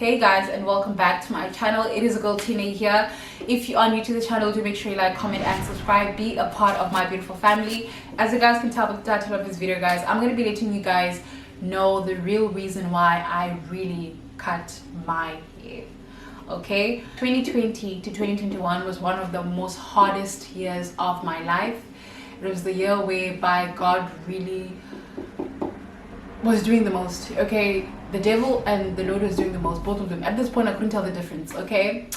Hey guys, and welcome back to my channel. It is a girl Tina here. If you are new to the channel, do make sure you like, comment and subscribe. Be a part of my beautiful family. As you guys can tell by the title of this video, guys, I'm going to be letting you guys know the real reason why I really cut my hair. Okay, 2020 to 2021 was one of the most hardest years of my life. It was the year whereby God really was doing the most. Okay, the devil and the Lord was doing the most, both of them. At this point I couldn't tell the difference. Okay,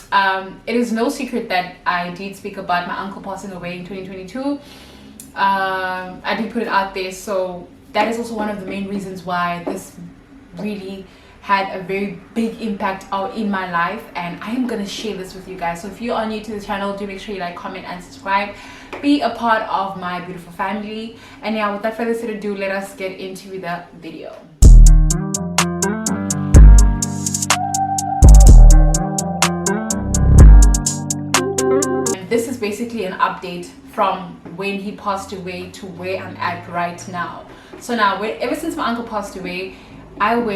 it is no secret that I did speak about my uncle passing away in 2022. I did put it out there, so that is also one of the main reasons why this really had a very big impact in my life, and I am gonna share this with you guys. So if you are new to the channel, do make sure you like, comment and subscribe. Be a part of my beautiful family. And yeah, without further ado, let us get into the video. And this is basically an update from when he passed away to where I'm at right now. So now, ever since my uncle passed away, I fell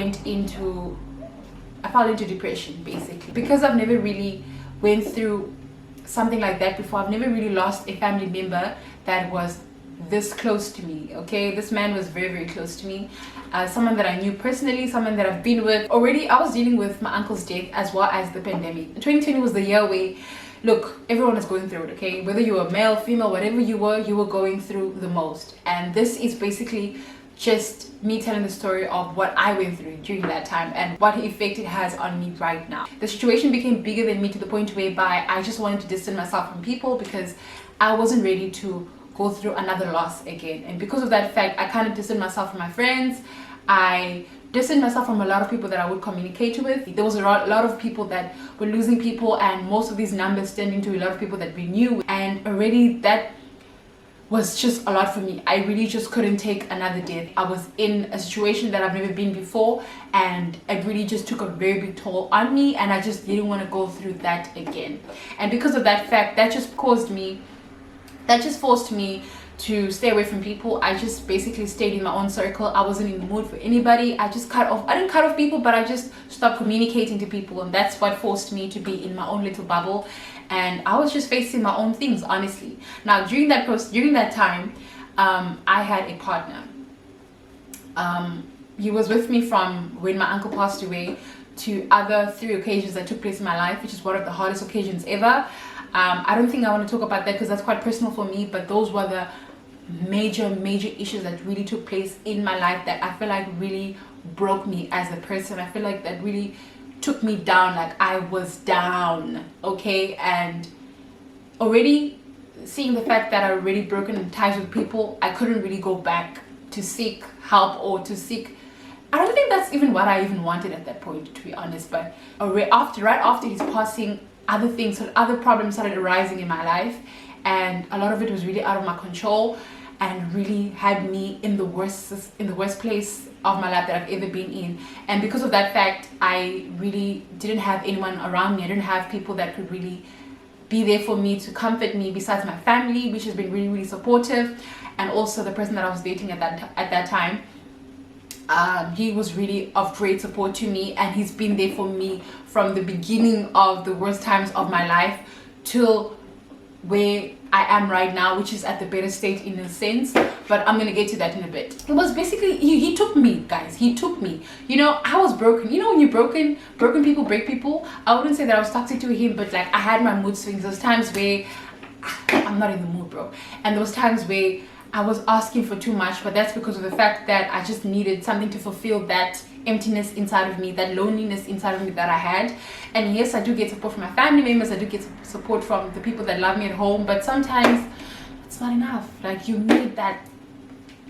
into depression, basically, because I've never really went through something like that before. I've never really lost a family member that was this close to me. Okay, this man was very, very close to me, someone that I knew personally, someone that I've been with already. I was dealing with my uncle's death as well as the pandemic. 2020 was the year where, look, everyone is going through it. Okay, whether you were male, female, whatever you were going through the most. And this is basically just me telling the story of what I went through during that time and what effect it has on me right now. The situation became bigger than me to the point whereby I just wanted to distance myself from people because I wasn't ready to go through another loss again. And because of that fact, I kind of distanced myself from my friends. I distanced myself from a lot of people that I would communicate with. There was a lot of people that were losing people, and most of these numbers turned into a lot of people that we knew, and already that was just a lot for me. I really just couldn't take another death. I was in a situation that I've never been before, and it really just took a very big toll on me, and I just didn't want to go through that again. And because of that fact, that just forced me to stay away from people. I just basically stayed in my own circle. I wasn't in the mood for anybody. I just cut off. I didn't cut off people, but I just stopped communicating to people, and that's what forced me to be in my own little bubble. And I was just facing my own things, honestly. Now, during that time, I had a partner. He was with me from when my uncle passed away to other 3 occasions that took place in my life, which is one of the hardest occasions ever. I don't think I want to talk about that because that's quite personal for me, but those were the major issues that really took place in my life that I feel like really broke me as a person. I feel like that really took me down. Like, I was down, okay? And already seeing the fact that I already broken ties with people, I couldn't really go back to seek help or to seek, I don't think that's even what I even wanted at that point, to be honest. But right after his passing, other problems started arising in my life, and a lot of it was really out of my control and really had me in the worst place of my life that I've ever been in. And because of that fact, I really didn't have anyone around me. I didn't have people that could really be there for me to comfort me besides my family, which has been really, really supportive, and also the person that I was dating at that time. He was really of great support to me, and he's been there for me from the beginning of the worst times of my life till where I am right now, which is at the better state in a sense, but I'm gonna get to that in a bit. It was basically, he took me, guys. He took me. You know, I was broken. You know, when you're broken people break people. I wouldn't say that I was toxic to him, but like, I had my mood swings. Those times where I'm not in the mood, bro, and those times where I was asking for too much, but that's because of the fact that I just needed something to fulfill that emptiness inside of me, that loneliness inside of me that I had. And yes, I do get support from my family members, I do get support from the people that love me at home, but sometimes it's not enough. Like, you need that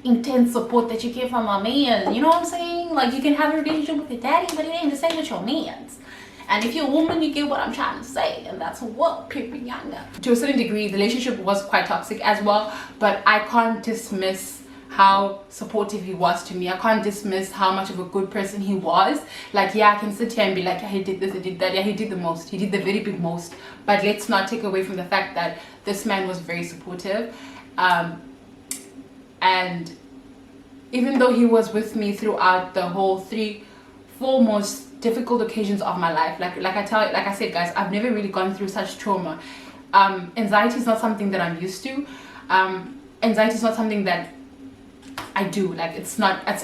intense support that you get from a man, you know what I'm saying? Like, you can have a relationship with your daddy, but it ain't the same with your man's. And if you're a woman, you get what I'm trying to say, and that's what Pipianga. To a certain degree, the relationship was quite toxic as well, but I can't dismiss how supportive he was to me. I can't dismiss how much of a good person he was. Like, yeah, I can sit here and be like, yeah, he did this, he did that, yeah, he did the most, he did the very big most, but let's not take away from the fact that this man was very supportive. And even though he was with me throughout the whole 3-4 most difficult occasions of my life. Like I said, guys, I've never really gone through such trauma. Anxiety is not something that I'm used to. Anxiety is not something that I do. Like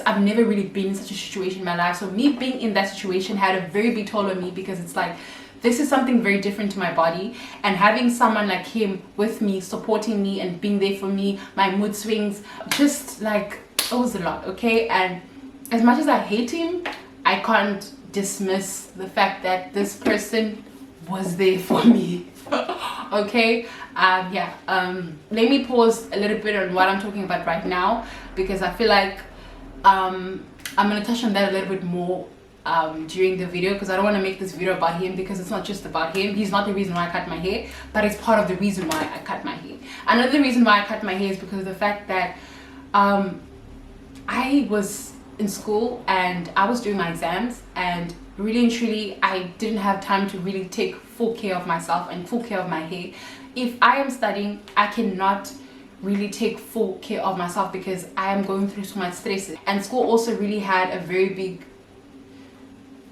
I've never really been in such a situation in my life. So me being in that situation had a very big toll on me, because it's like, this is something very different to my body, and having someone like him with me, supporting me and being there for me, my mood swings, just like, it was a lot, okay? And as much as I hate him, I can't dismiss the fact that this person was there for me. Okay, let me pause a little bit on what I'm talking about right now, because I feel like I'm gonna touch on that a little bit more during the video, because I don't want to make this video about him, because it's not just about him. He's not the reason why I cut my hair, but it's part of the reason why I cut my hair. Another reason why I cut my hair is because of the fact that I was in school and I was doing my exams, and really and truly I didn't have time to really take full care of myself and full care of my hair. If I am studying, I cannot really take full care of myself because I am going through so much stress, and school also really had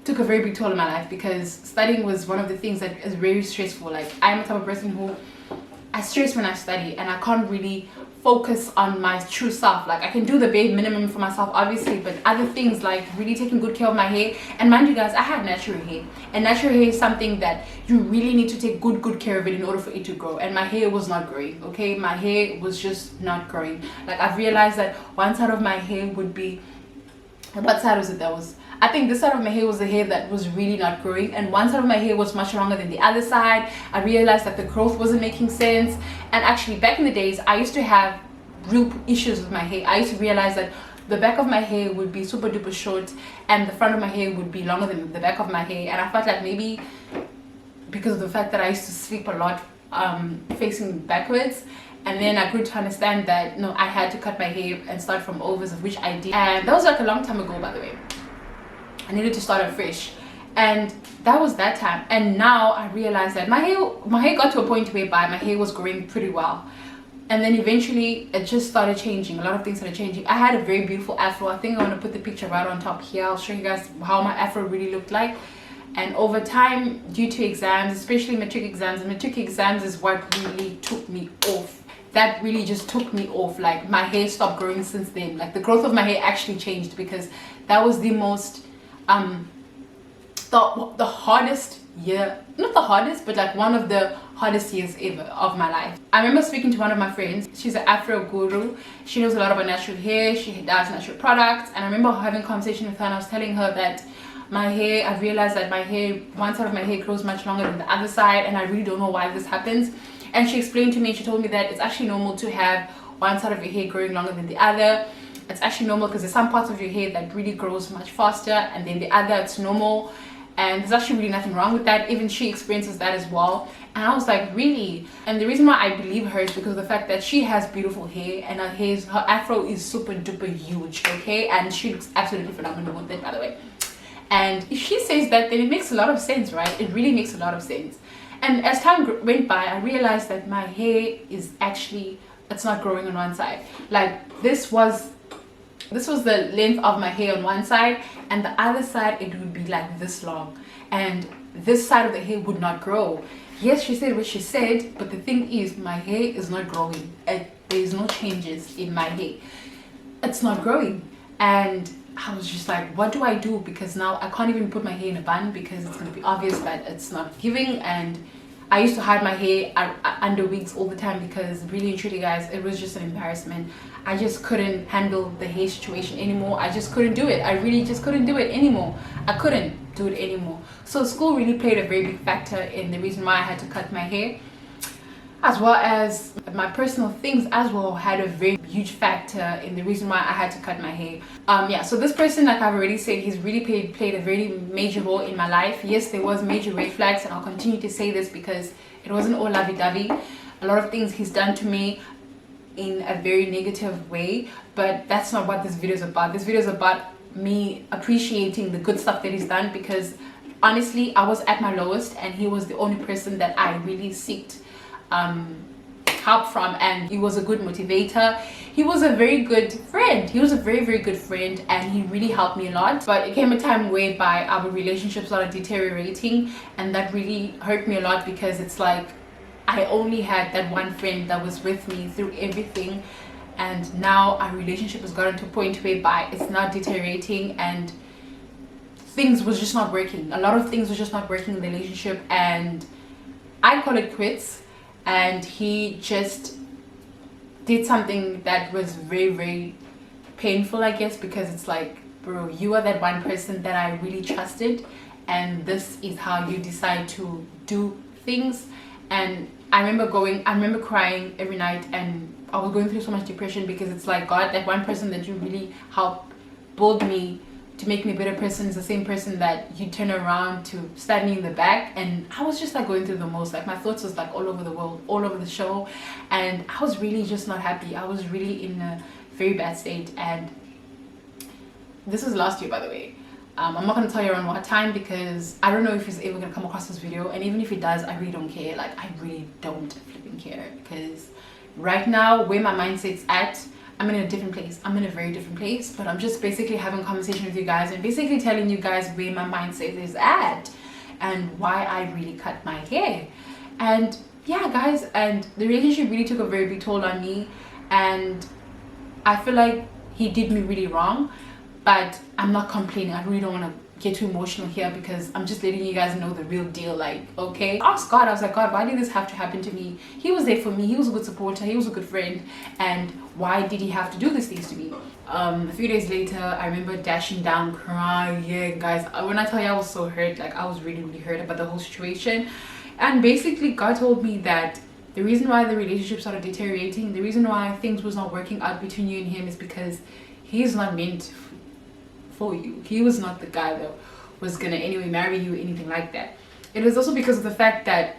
took a very big toll on my life, because studying was one of the things that is very stressful. Like, I'm the type of person who I stress when I study, and I can't really focus on my true self. Like, I can do the bare minimum for myself, obviously, but other things like really taking good care of my hair. And mind you guys, I had natural hair, and natural hair is something that you really need to take good care of it in order for it to grow. And my hair was not growing, okay? My hair was just not growing. Like, I've realized that one side of my hair would be, what side was it that was, I think this side of my hair was the hair that was really not growing, and one side of my hair was much longer than the other side. I realized that the growth wasn't making sense. And actually, back in the days, I used to have real issues with my hair. I used to realize that the back of my hair would be super duper short, and the front of my hair would be longer than the back of my hair. And I felt like maybe because of the fact that I used to sleep a lot facing backwards. And then I grew to understand that no, I had to cut my hair and start from overs, of which I did. And that was like a long time ago, by the way. I needed to start afresh, and that was that time. And now I realized that my hair got to a point whereby my hair was growing pretty well, and then eventually it just started changing. A lot of things started changing. I had a very beautiful afro. I think I want to put the picture right on top here. I'll show you guys how my afro really looked like. And over time, due to exams, especially matric exams, and matric exams is what really took me off. That really just took me off. Like, my hair stopped growing since then. Like, the growth of my hair actually changed, because that was the most the hardest year, not the hardest, but like one of the hardest years ever of my life. I remember speaking to one of my friends. She's an afro guru. She knows a lot about natural hair. She does natural products, and I remember having a conversation with her, and I was telling her that my hair, I've realized that my hair, one side of my hair grows much longer than the other side, and I really don't know why this happens. And she explained to me, she told me that it's actually normal to have one side of your hair growing longer than the other. It's actually normal, because there's some parts of your hair that really grows much faster, and then the other, it's normal. And there's actually really nothing wrong with that. Even she experiences that as well. And I was like, really? And the reason why I believe her is because of the fact that she has beautiful hair, and her afro is super duper huge, okay? And she looks absolutely phenomenal with it, by the way. And if she says that, then it makes a lot of sense, right? It really makes a lot of sense. And as time went by, I realized that my hair is actually, it's not growing on one side. Like, this was the length of my hair on one side, and the other side it would be like this long, and this side of the hair would not grow. Yes, she said what she said, but the thing is, my hair is not growing. There's no changes in my hair. It's not growing. And I was just like, what do I do? Because now I can't even put my hair in a bun, because it's going to be obvious that it's not giving. And I used to hide my hair under wigs all the time, because really and truly, guys, it was just an embarrassment. I just couldn't handle the hair situation anymore. I just couldn't do it. I really just couldn't do it anymore. I couldn't do it anymore. So school really played a very big factor in the reason why I had to cut my hair, as well as my personal things as well had a very huge factor in the reason why I had to cut my hair. So this person, like I've already said, he's really played a very major role in my life. Yes, there was major red flags, and I'll continue to say this because it wasn't all lovey-dovey. A lot of things he's done to me in a very negative way, but that's not what this video is about. This video is about me appreciating the good stuff that he's done, because honestly, I was at my lowest, and he was the only person that I really sought help from, and he was a good motivator. he was a very good friend. He was a very, very good friend, and he really helped me a lot. But it came a time whereby our relationship started deteriorating, and that really hurt me a lot, because it's like I only had that one friend that was with me through everything, and now our relationship has gotten to a point whereby it's not deteriorating, and things was just not working. A lot of things was just not working in the relationship, and I call it quits. And he just did something that was very, very painful, I guess, because it's like, bro, you are that one person that I really trusted, and this is how you decide to do things. And I remember crying every night, and I was going through so much depression, because it's like, God, that one person that you really helped build me to make me a better person is the same person that you turn around to stab me in the back. And I was just like going through the most, like my thoughts was like all over the world, all over the show, and I was really just not happy. I was really in a very bad state. And this was last year, by the way. I'm not going to tell you around what time, because I don't know if he's ever going to come across this video, and even if he does, I really don't care. Like, I really don't flipping care, because right now where my mindset's at, I'm in a different place. I'm in a very different place. But I'm just basically having a conversation with you guys, and basically telling you guys where my mindset is at, and why I really cut my hair. And yeah, guys, and the relationship really took a very big toll on me, and I feel like he did me really wrong. But I'm not complaining. I really don't want to get too emotional here, because I'm just letting you guys know the real deal. Like, okay, I asked God, I was like, God, why did this have to happen to me? He was there for me. He was a good supporter. He was a good friend. And why did he have to do these things to me? A few days later, I remember dashing down crying, guys. When I tell you I was so hurt, like I was really, really hurt about the whole situation. And basically God told me that the reason why the relationship started deteriorating, the reason why things was not working out between you and him, is because he's not meant for you. He was not the guy that was gonna anyway marry you, anything like that. It was also because of the fact that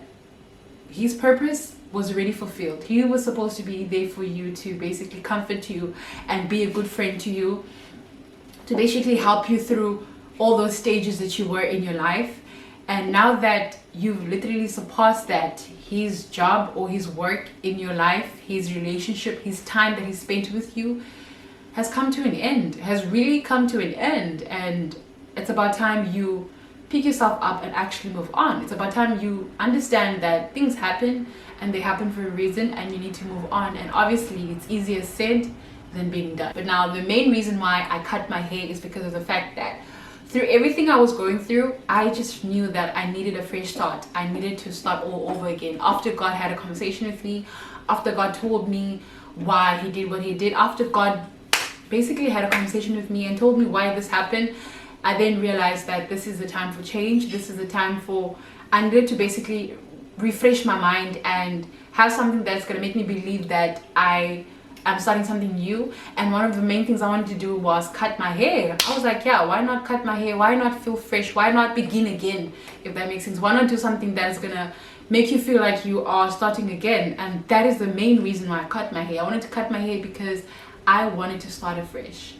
his purpose was already fulfilled. He was supposed to be there for you, to basically comfort you and be a good friend to you, to basically help you through all those stages that you were in your life. And now that you've literally surpassed that, his job or his work in your life, his relationship, his time that he spent with you has come to an end, has really come to an end. And it's about time you pick yourself up and actually move on. It's about time you understand that things happen, and they happen for a reason, and you need to move on. And obviously it's easier said than being done. But now the main reason why I cut my hair is because of the fact that through everything I was going through, I just knew that I needed a fresh start. I needed to start all over again. After God had a conversation with me, after God told me why he did what he did, after God basically had a conversation with me and told me why this happened, I then realized that this is the time for change. This is the time for I needed to basically refresh my mind and have something that's going to make me believe that I'm starting something new. And one of the main things I wanted to do was cut my hair. I was like, yeah, why not cut my hair? Why not feel fresh? Why not begin again, if that makes sense? Why not do something that's gonna make you feel like you are starting again? And that is the main reason why I cut my hair. I wanted to cut my hair because I wanted to start afresh.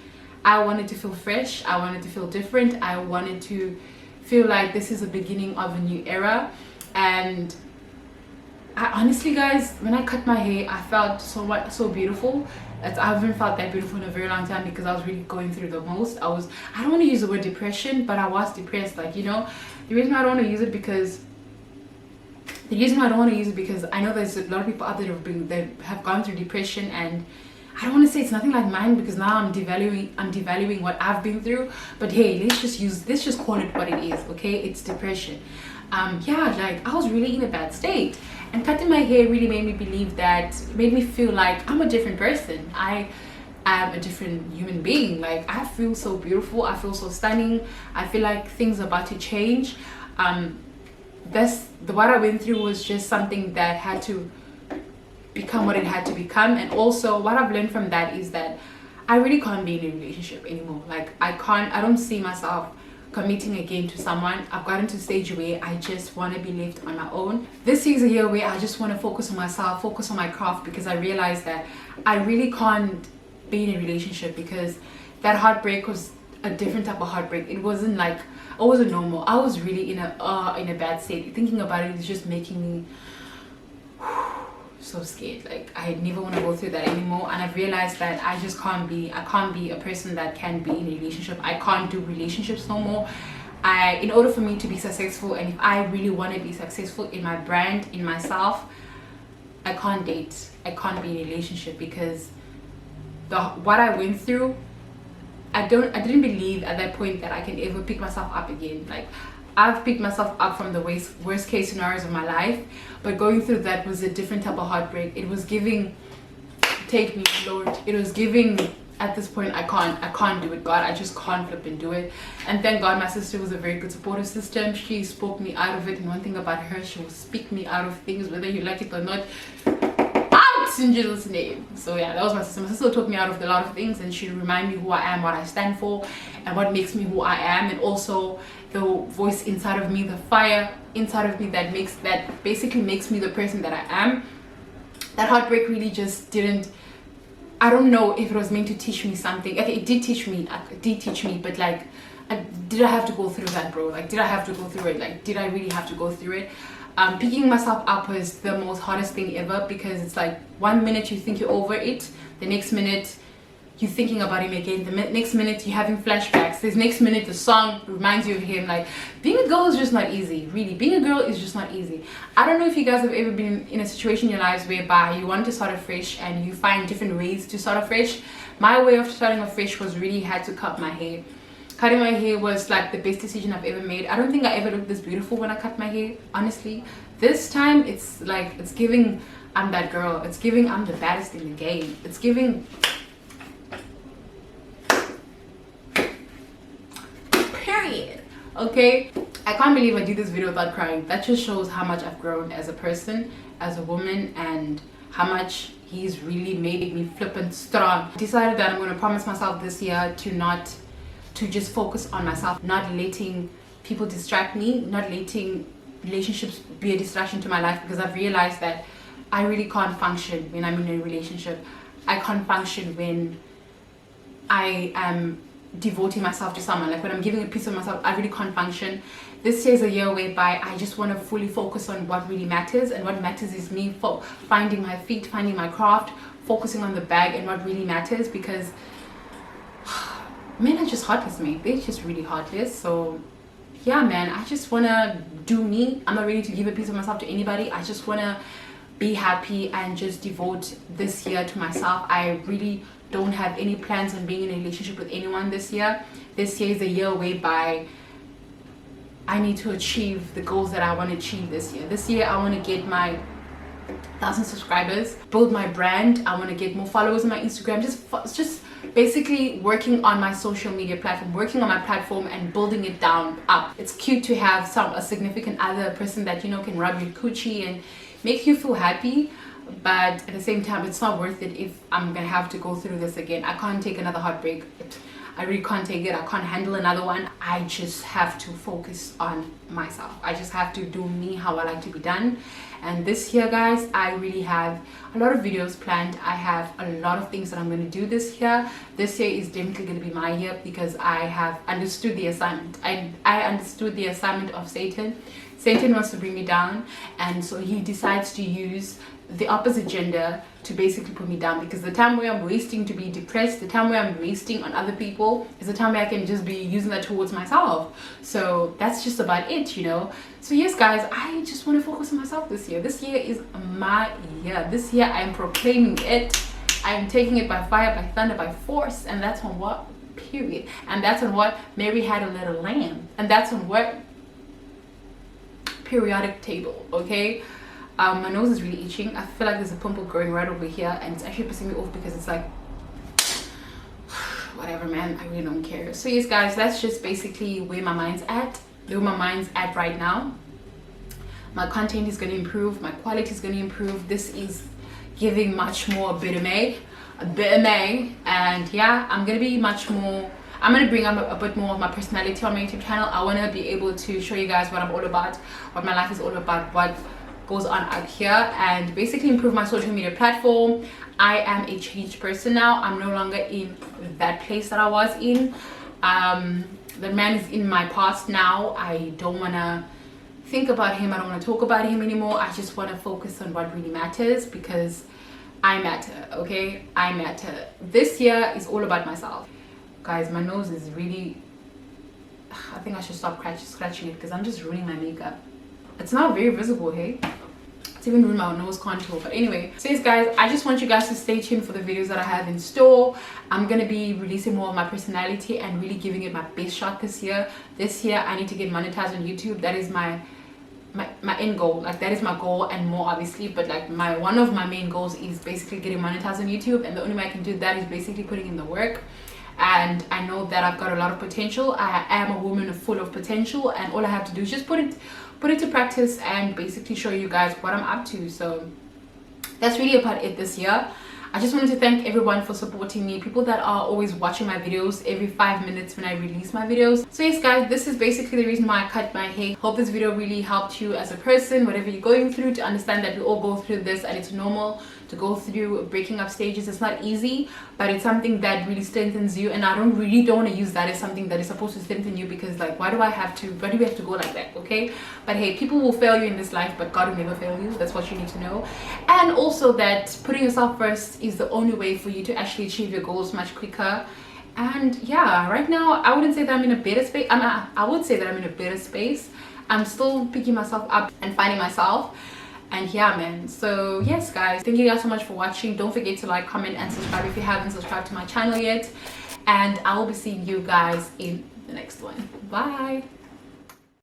I wanted to feel fresh. I wanted to feel different. I wanted to feel like this is the beginning of a new era. And I honestly, guys, when I cut my hair, I felt so beautiful. I haven't felt that beautiful in a very long time, because I was really going through the most. I don't want to use the word depression, but I was depressed. Like, you know, the reason why I don't want to use it because I know there's a lot of people out there that have gone through depression, and I don't want to say it's nothing like mine, because now I'm devaluing what I've been through. But hey, let's just call it what it is, okay? It's depression. Yeah, like I was really in a bad state, and cutting my hair really made me feel like I'm a different person. I am a different human being. Like, I feel so beautiful. I feel so stunning. I feel like things are about to change. What I went through was just something that had to become what it had to become. And also what I've learned from that is that I really can't be in a relationship anymore. Like, I don't see myself committing again to someone. I've gotten to a stage where I just want to be left on my own. This is a year where I just want to focus on myself, focus on my craft, because I realized that I really can't be in a relationship, because that heartbreak was a different type of heartbreak. It wasn't normal. I was really in a bad state. Thinking about it is just making me so scared. Like I never want to go through that anymore, and I've realized that I can't be a person that can be in a relationship. I can't do relationships no more. In order for me to be successful, and if I really want to be successful in my brand, in myself, I can't date, I can't be in a relationship, because what I went through, I didn't believe at that point that I can ever pick myself up again. Like I've picked myself up from the worst case scenarios of my life, but going through that was a different type of heartbreak. It was giving, take me Lord, it was giving, at this point I can't do it, God, I just can't flip and do it. And thank God my sister was a very good supportive system. She spoke me out of it, and one thing about her, she will speak me out of things whether you like it or not, out in Jesus' name. So yeah, that was my sister. My sister taught me out of a lot of things, and she reminded me who I am, what I stand for, and what makes me who I am, and also the voice inside of me, the fire inside of me that basically makes me the person that I am. That heartbreak really just didn't, I don't know if it was meant to teach me something. Okay, it did teach me, but like, did I have to go through that, bro? Like, did I have to go through it? Like, did I really have to go through it? Picking myself up was the most hardest thing ever, because it's like 1 minute you think you're over it, the next minute you're thinking about him again, the next minute you're having flashbacks, the next minute the song reminds you of him. Like, being a girl is just not easy, really. Being a girl is just not easy. I don't know if you guys have ever been in a situation in your lives whereby you want to start afresh and you find different ways to start afresh. My way of starting afresh was really had to cut my hair. Cutting my hair was like the best decision I've ever made. I don't think I ever looked this beautiful when I cut my hair, honestly. This time it's like, it's giving I'm that girl, it's giving I'm the baddest in the game, it's giving period. Okay, I can't believe I did this video without crying. That just shows how much I've grown as a person, as a woman, and how much he's really made me flippant strong. I decided that I'm going to promise myself this year to just focus on myself, not letting people distract me, not letting relationships be a distraction to my life, because I've realized that I really can't function when I'm in a relationship. I can't function when I am devoting myself to someone. Like when I'm giving a piece of myself, I really can't function. This year is a year whereby I just want to fully focus on what really matters, and what matters is me finding my feet, finding my craft, focusing on the bag and what really matters, because men are just heartless, mate. They're just really heartless. So yeah, man, I just want to do me. I'm not ready to give a piece of myself to anybody. I just want to be happy and just devote this year to myself. I really don't have any plans on being in a relationship with anyone this year. This year is a year whereby I need to achieve the goals that I want to achieve this year. This year I want to get my 1,000 subscribers, build my brand. I want to get more followers on my Instagram, just basically working on my social media platform, working on my platform and building it up. It's cute to have a significant other, person that, you know, can rub your coochie and make you feel happy, but at the same time it's not worth it if I'm gonna have to go through this again. I can't take another heartbreak. I really can't take it. I can't handle another one. I just have to focus on myself. I just have to do me how I like to be done. And this year, guys, I really have a lot of videos planned. I have a lot of things that I'm going to do this year. This year is definitely going to be my year, because I have understood the assignment. I understood the assignment of Satan. Satan wants to bring me down, and so he decides to use the opposite gender to basically put me down, because the time where I'm wasting to be depressed, the time where I'm wasting on other people, is the time where I can just be using that towards myself. So that's just about it, you know. So yes, guys, I just want to focus on myself this year. This year is my year. This year I am proclaiming it. I am taking it by fire, by thunder, by force, and that's on what? Period. And that's on what? Mary had a little lamb. And that's on what? Periodic table. Okay. My nose is really itching. I feel like there's a pimple growing right over here, and it's actually pissing me off, because it's like, whatever, man, I really don't care. So yes, guys, that's just basically where my mind's at right now. My content is going to improve, my quality is going to improve. This is giving much more a bit of me, and yeah, I'm going to be much more, I'm going to bring up a bit more of my personality on my YouTube channel. I want to be able to show you guys what I'm all about, what my life is all about, what goes on out here, and basically improve my social media platform. I am a changed person now. I'm no longer in that place that I was in. The man is in my past now. I don't want to think about him. I don't want to talk about him anymore. I just want to focus on what really matters, because I matter, okay? I matter. This year is all about myself. Guys, my nose is really, I think I should stop scratching it because I'm just ruining my makeup. It's not very visible, hey? It's even ruined my nose contour. But anyway, so yes guys, I just want you guys to stay tuned for the videos that I have in store. I'm gonna be releasing more of my personality and really giving it my best shot this year. This year I need to get monetized on YouTube. That is my end goal. Like, that is my goal, and more obviously, but like one of my main goals is basically getting monetized on YouTube, and the only way I can do that is basically putting in the work. And I know that I've got a lot of potential. I am a woman full of potential, and all I have to do is just put it to practice and basically show you guys what I'm up to. So that's really about it this year. I just wanted to thank everyone for supporting me, people that are always watching my videos every 5 minutes when I release my videos. So yes guys, this is basically the reason why I cut my hair. Hope this video really helped you as a person, whatever you're going through, to understand that we all go through this, and it's normal to go through breaking up stages. It's not easy, but it's something that really strengthens you, and I don't want to use that as something that is supposed to strengthen you, because like, why do we have to go like that? Okay, but hey, people will fail you in this life, but God will never fail you. That's what you need to know. And also that putting yourself first is the only way for you to actually achieve your goals much quicker. And yeah, right now I wouldn't say that I'm in a better space. I would say that I'm in a better space. I'm still picking myself up and finding myself. And yeah, man, so yes guys, thank you guys so much for watching. Don't forget to like, comment, and subscribe if you haven't subscribed to my channel yet, and I will be seeing you guys in the next one. Bye.